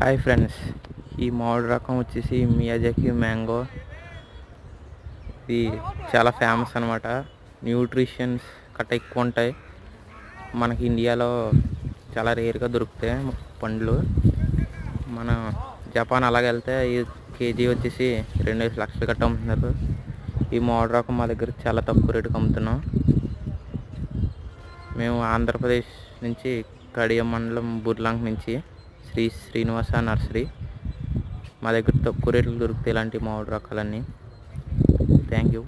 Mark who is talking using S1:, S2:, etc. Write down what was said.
S1: Hi friends, ఈ మామిడి రకం వచ్చేసి మియాజాకి మ్యాంగో. ఇది చాలా ఫేమస్ అనమాట. న్యూట్రిషన్స్ కట్ట ఎక్కువ ఉంటాయి. మనకి ఇండియాలో చాలా రేర్గా దొరుకుతాయి పండ్లు. మన జపాన్ అలాగ వెళ్తే ఈ కేజీ వచ్చేసి 2 లక్షలు కట్ట అమ్ముతున్నారు. ఈ మామిడి రకం మా దగ్గర చాలా తక్కువ రేటుకి అమ్ముతున్నాం. మేము ఆంధ్రప్రదేశ్ నుంచి కడియం మండలం బుర్లాంక్ నుంచి శ్రీనివాస నర్సరీ. మా దగ్గర తక్కువ రేట్లు దొరుకుతాయి ఇలాంటి మామిడి రకాలన్నీ. Thank you.